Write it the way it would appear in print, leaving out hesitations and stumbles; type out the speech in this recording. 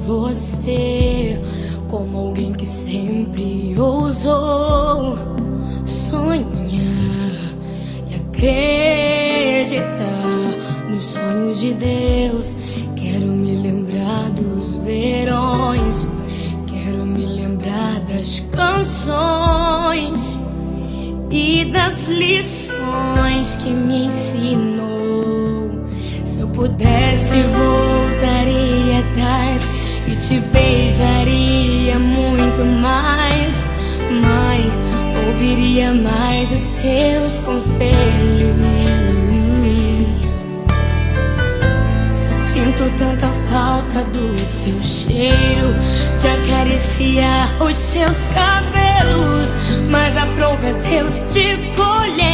você como alguém que sempre ousou sonhar e acreditar nos sonhos de Deus. Quero me lembrar dos verões, quero me lembrar das canções e das lições que me ensinou. Se eu pudesse, voltaria atrás e te beijaria muito mais. Mãe, ouviria mais os seus conselhos. Sinto tanta falta do teu cheiro, de acariciar os seus cabelos, mas aprova Deus te colher.